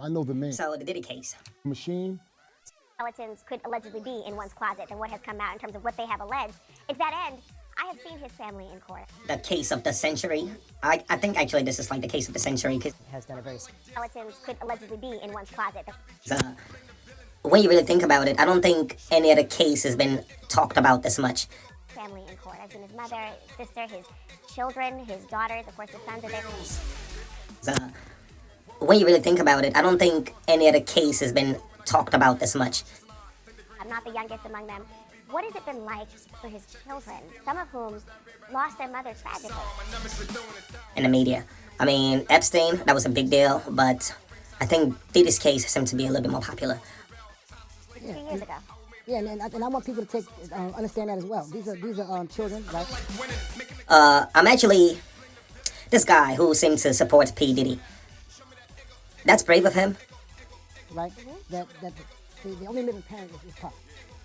I know the man. So the Diddy case. Machine. Skeletons could allegedly be in one's closet and what has come out in terms of what they have alleged. To that end, I have seen his family in court. The case of the century. I think actually this is like the case of the century because it has done a very... Skeletons could allegedly be in one's closet. When you really think about it, I don't think any other case has been talked about this much. Family in court. I've seen his mother, his sister, his children, his daughters, of course his sons are there. When you really think about it, I don't think any other case has been talked about this much. I'm not the youngest among them. What has it been like for his children, some of whom lost their mother tragically? In the media. I mean, Epstein, that was a big deal, but I think Diddy's case seemed to be a little bit more popular. Just 2 years ago. Yeah, and I want people to understand that as well. These are children, right? I'm actually this guy who seems to support P Diddy. That's brave of him. Right? That the only living parent is Puff,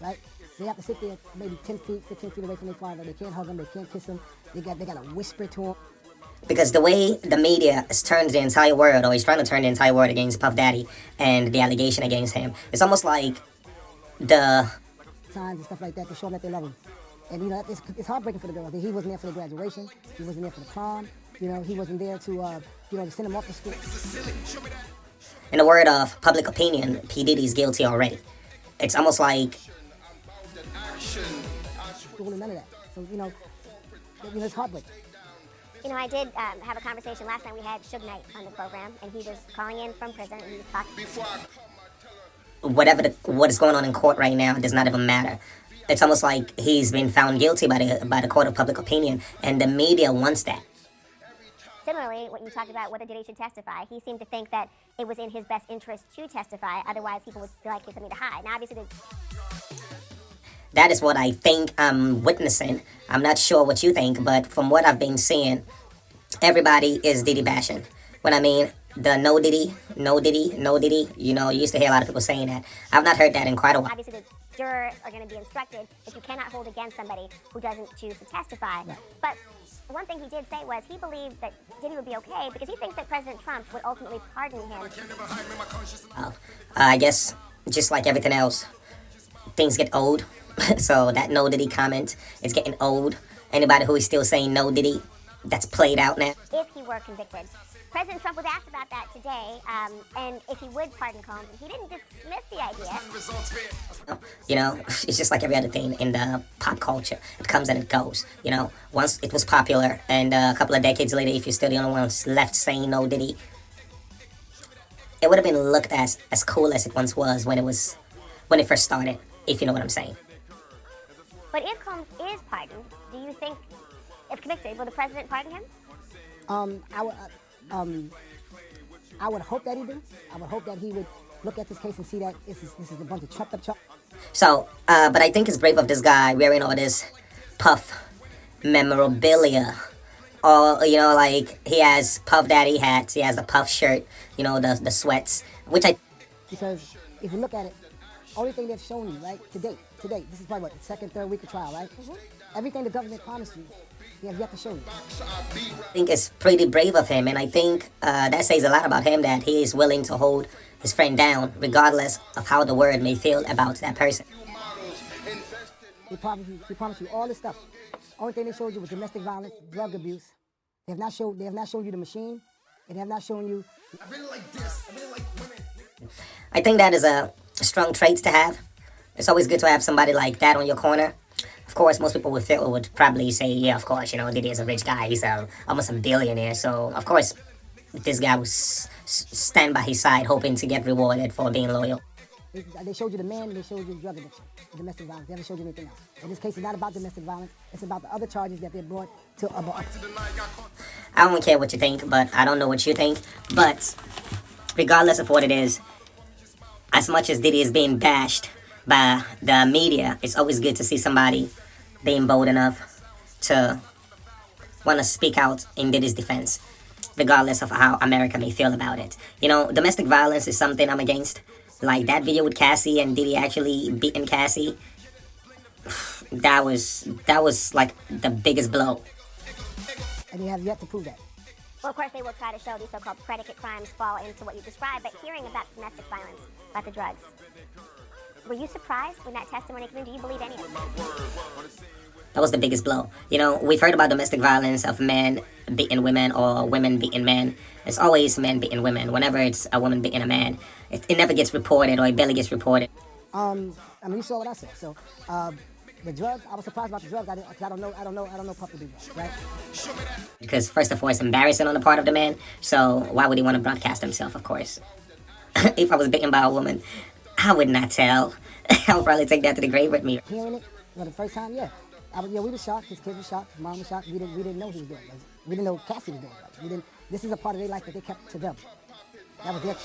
right? They have to sit there maybe 10 feet, 15 feet away from their father. They can't hug him, they can't kiss him. They got to whisper to him. Because the way the media has turned the entire world, or he's trying to turn the entire world against Puff Daddy and the allegation against him, it's almost like the signs and stuff like that to show them that they love him. And you know, it's heartbreaking for the girls. He wasn't there for the graduation. He wasn't there for the prom. You know, he wasn't there to to send him off to school. In the word of public opinion, P Diddy's guilty already. It's almost like none of that. So it's heartbreaking. You know, I did have a conversation last time we had Suge Knight on the program, and he was calling in from prison, and he was talking. What is going on in court right now does not even matter. It's almost like he's been found guilty by the court of public opinion, and the media wants that. Similarly, what you talked about whether Diddy should testify, he seemed to think that it was in his best interest to testify, otherwise people would feel like he had something to hide. Now, obviously, that is what I think I'm witnessing. I'm not sure what you think, but from what I've been seeing, everybody is Diddy bashing. What I mean, the no Diddy, no Diddy, no Diddy. You know, you used to hear a lot of people saying that. I've not heard that in quite a while. Obviously, the jurors are going to be instructed that you cannot hold against somebody who doesn't choose to testify. Right. But one thing he did say was he believed that Diddy would be okay because he thinks that President Trump would ultimately pardon him. I guess, just like everything else, things get old. So that no Diddy comment is getting old. Anybody who is still saying no Diddy, that's played out now. If he were convicted. President Trump was asked about that today, and if he would pardon Combs. He didn't dismiss the idea. You know, it's just like every other thing in the pop culture. It comes and it goes. You know, once it was popular, and a couple of decades later, if you're still the only one left saying no Diddy, it would have been looked as cool as it once was when it first started, if you know what I'm saying. But if Combs is pardoned, do you think, if convicted, will the president pardon him? I would hope that he do. I would hope that he would look at this case and see that this is a bunch of trumped up charges. So, but I think it's brave of this guy wearing all this Puff memorabilia. Or, you know, like, he has Puff Daddy hats, he has a Puff shirt, you know, the sweats, which Because if you look at it, only thing they've shown you, right, to date, this is probably the second, third week of trial, right? Everything the government promised you, they have yet to show you. I think it's pretty brave of him, and I think that says a lot about him, that he is willing to hold his friend down, regardless of how the world may feel about that person. They promised you all this stuff. Only thing they showed you was domestic violence, drug abuse. They have not shown you the machine, and they have not shown you. I really like this. I really like women. I think that is a strong trait to have. It's always good to have somebody like that on your corner. Of course, most people would probably say, yeah, of course, you know, Diddy is a rich guy. He's almost a billionaire. So, of course, this guy would stand by his side hoping to get rewarded for being loyal. They showed you the man, and they showed you drug addiction, domestic violence. They haven't showed you anything else. In this case, it's not about domestic violence. It's about the other charges that they brought to abort. I don't care what you think, but I don't know what you think. But regardless of what it is, as much as Diddy is being bashed by the media, it's always good to see somebody being bold enough to want to speak out in Diddy's defense, regardless of how America may feel about it. You know, domestic violence is something I'm against. Like that video with Cassie and Diddy actually beating Cassie, that was like the biggest blow. And they have yet to prove that. Well, of course, they will try to show these so-called predicate crimes fall into what you described, but hearing about domestic violence, about the drugs, were you surprised when that testimony came in? Do you believe any of it? That was the biggest blow. You know, we've heard about domestic violence of men beating women or women beating men. It's always men beating women. Whenever it's a woman beating a man, it never gets reported, or it barely gets reported. I mean, you saw what I said. So, the drugs, I was surprised about the drugs. I don't know Puff to do that, right? Because first of all, it's embarrassing on the part of the man. So why would he want to broadcast himself? Of course, if I was bitten by a woman, I would not tell. I'll probably take that to the grave with me. Hearing it for the first time, yeah. We were shocked. His kids were shocked. His mom was shocked. We didn't know he was doing it. We didn't know Cassie was doing it. This is a part of their life that they kept to them. That was it.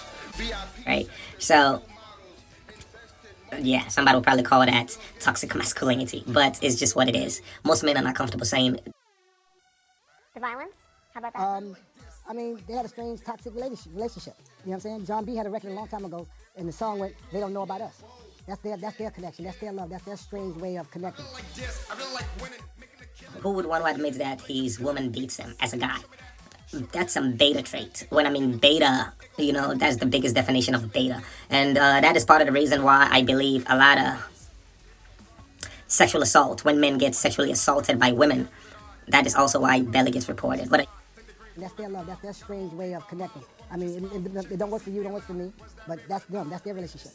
Right. So, yeah, somebody would probably call that toxic masculinity, but it's just what it is. Most men are not comfortable saying. The violence? How about that? I mean, they had a strange toxic relationship. You know what I'm saying? John B had a record a long time ago, and the song went, "They Don't Know About Us." That's their connection. That's their love. That's their strange way of connecting. Who would want to admit that his woman beats him as a guy? That's some beta trait. When I mean beta, you know, that's the biggest definition of beta. And that is part of the reason why I believe a lot of sexual assault, when men get sexually assaulted by women, that is also why barely gets reported. But that's their love. That's their strange way of connecting. I mean, it don't work for you, don't work for me, but that's them. That's their relationship.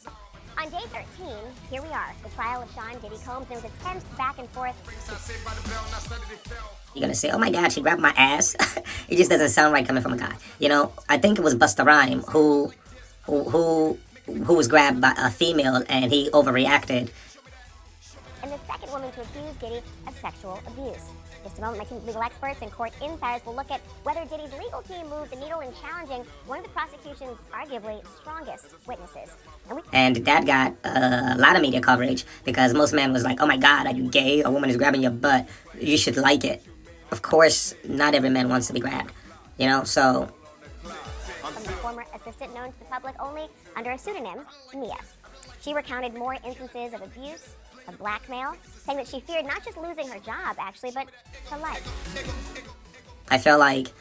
On day 13, here we are, the trial of Sean Diddy Combs. There was a tense back and forth. you're gonna say, "Oh my God, she grabbed my ass." It just doesn't sound right coming from a guy. You know, I think it was Busta Rhyme who was grabbed by a female and he overreacted. And the second woman to accuse Diddy of sexual abuse. Just a moment, my team of legal experts and court insiders will look at whether Diddy's legal team moved the needle in challenging one of the prosecution's arguably strongest witnesses. And that got a lot of media coverage because most men was like, "Oh my God, are you gay? A woman is grabbing your butt. You should like it." Of course, not every man wants to be grabbed, you know, so. From the former assistant known to the public only under a pseudonym, Mia. She recounted more instances of abuse, of blackmail, saying that she feared not just losing her job, actually, but her life. I feel like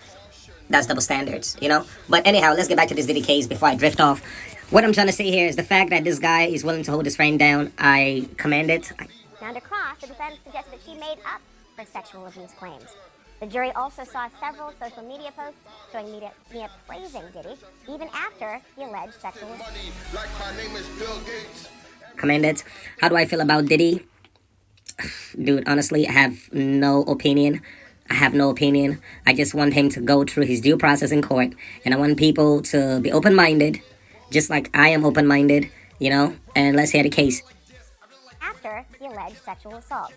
that's double standards, you know? But anyhow, let's get back to this Diddy case before I drift off. What I'm trying to say here is the fact that this guy is willing to hold his friend down, I commend it. Now, to cross, the defense suggested that she made up for sexual abuse claims. The jury also saw several social media posts showing Mia praising Diddy, even after the alleged sexual assault. Commend it. How do I feel about Diddy? Dude, honestly, I have no opinion. I just want him to go through his due process in court. And I want people to be open-minded, just like I am open-minded, you know? And let's hear the case. After the alleged sexual assaults.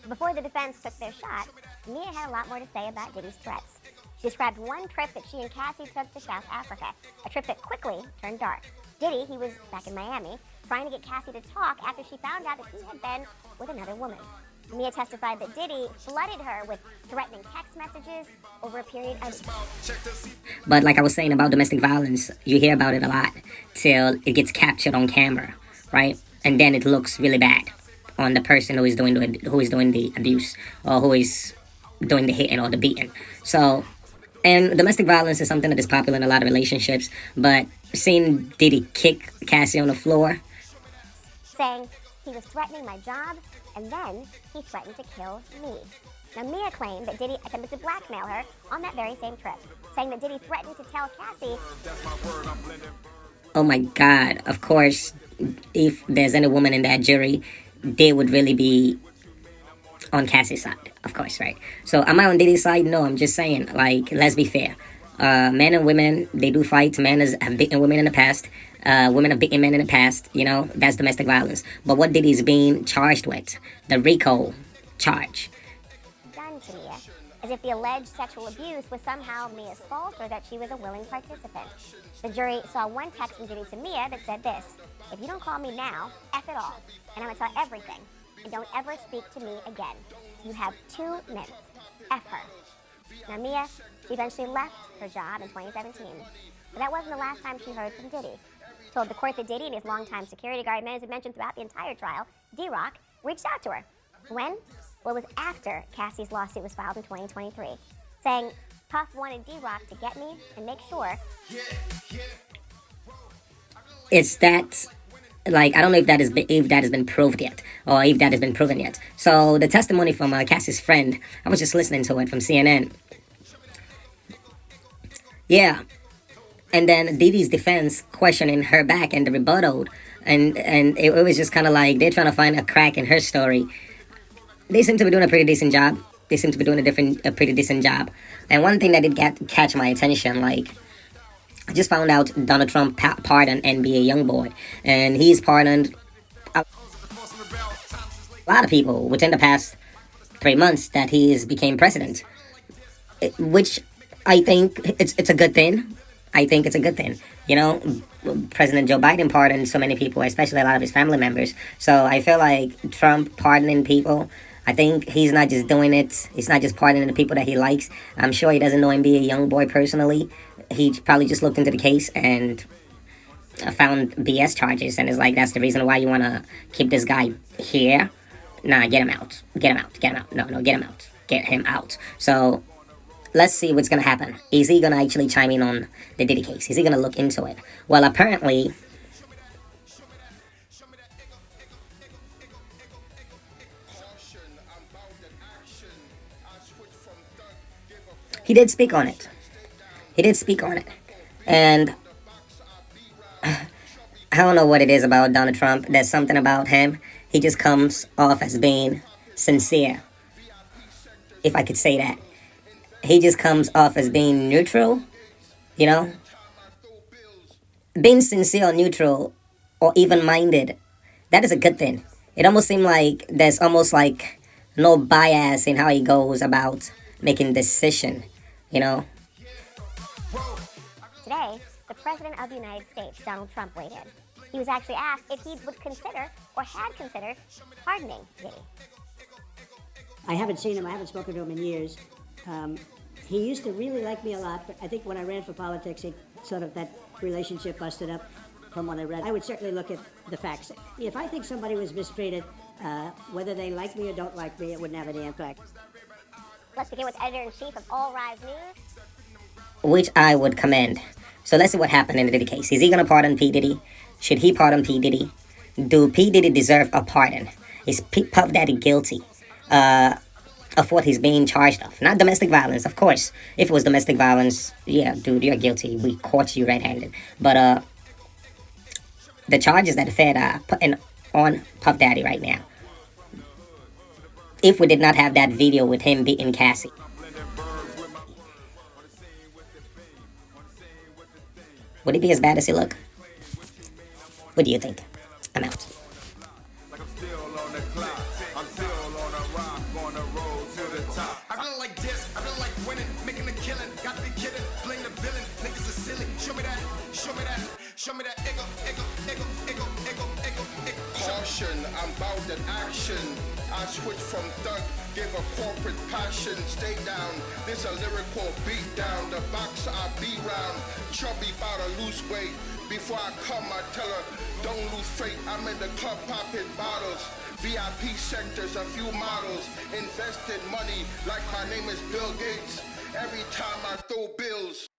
Before the defense took their shot, Mia had a lot more to say about Diddy's threats. She described one trip that she and Cassie took to South Africa, a trip that quickly turned dark. Diddy, he was back in Miami, trying to get Cassie to talk after she found out that he had been with another woman. Mia testified that Diddy flooded her with threatening text messages over a period of... But like I was saying about domestic violence, you hear about it a lot till it gets captured on camera, right? And then it looks really bad on the person who is doing the abuse or who is doing the hitting or the beating. So, and domestic violence is something that is popular in a lot of relationships, but seeing Diddy kick Cassie on the floor, saying he was threatening my job, and then he threatened to kill me. Now, Mia claimed that Diddy attempted to blackmail her on that very same trip, saying that Diddy threatened to tell Cassie... Oh my God, of course, if there's any woman in that jury, they would really be on Cassie's side, of course, right? So am I on Diddy's side? No, I'm just saying, like, let's be fair. Men and women, they do fight. Men have beaten women in the past. Women have beaten men in the past. You know, that's domestic violence. But what Diddy's being charged with, the RICO charge. Done to Mia, as if the alleged sexual abuse was somehow Mia's fault or that she was a willing participant. The jury saw one text from Diddy to Mia that said this: "If you don't call me now, F it all, and I'm gonna tell everything, and don't ever speak to me again. You have 2 minutes. F her." Now, Mia eventually left her job in 2017, but that wasn't the last time she heard from Diddy. She told the court that Diddy and his longtime security guard, men as mentioned throughout the entire trial, D-Rock, reached out to her. When? Well, it was after Cassie's lawsuit was filed in 2023, saying Puff wanted D-Rock to get me and make sure It's that, like, I don't know if if that has been proved yet, or if that has been proven yet. So the testimony from Cassie's friend, I was just listening to it from CNN. Yeah, and then Diddy's defense questioning her back and the rebuttal, and it was just kind of like they're trying to find a crack in her story. They seem to be doing a pretty decent job. They seem to be doing a pretty decent job. And one thing that did catch my attention, like, I just found out Donald Trump pardoned NBA YoungBoy, and he's pardoned a lot of people within the past 3 months that he's became president, which I think it's a good thing. I think it's a good thing. You know, President Joe Biden pardoned so many people, especially a lot of his family members. So I feel like Trump pardoning people, I think he's not just doing it. He's not just pardoning the people that he likes. I'm sure he doesn't know NBA YoungBoy personally. He probably just looked into the case and found BS charges and is like, that's the reason why you want to keep this guy here. Nah, get him out. Get him out. Get him out. No, get him out. Get him out. So let's see what's going to happen. Is he going to actually chime in on the Diddy case? Is he going to look into it? Well, apparently, he did speak on it. He did speak on it. And I don't know what it is about Donald Trump. There's something about him. He just comes off as being sincere, if I could say that. He just comes off as being neutral, you know? Being sincere or neutral or even-minded, that is a good thing. It almost seems like there's almost like no bias in how he goes about making decision, you know? today, the President of the United States, Donald Trump, weighed in. He was actually asked if he would consider or had considered pardoning Diddy. I haven't seen him. I haven't spoken to him in years. He used to really like me a lot, but I think when I ran for politics, that relationship busted up from what I read. I would certainly look at the facts. If I think somebody was mistreated, whether they like me or don't like me, it wouldn't have any impact. Let's begin with editor-in-chief of All Rise News. Which I would commend. So let's see what happened in the Diddy case. Is he going to pardon P. Diddy? Should he pardon P. Diddy? Do P. Diddy deserve a pardon? Is Puff Daddy guilty of what he's being charged of? Not domestic violence, of course. If it was domestic violence, yeah, dude, you're guilty. We caught you red-handed. But the charges that the Fed are putting on Puff Daddy right now, if we did not have that video with him beating Cassie, would it be as bad as he look? What do you think? I'm out. I feel like this, I feel like winning, making a killing, got to be kidding, playing the villain, niggas are silly, show me that, show me that, show me that, ego. Caution, I'm bout that action. I switch from thug, give a corporate passion. Stay down, this a lyrical beat down. The boxer I be round, chubby bout to lose weight. Before I come, I tell her, don't lose faith. I'm in the club popping bottles. VIP sectors, a few models. Invested money like my name is Bill Gates. Every time I throw bills.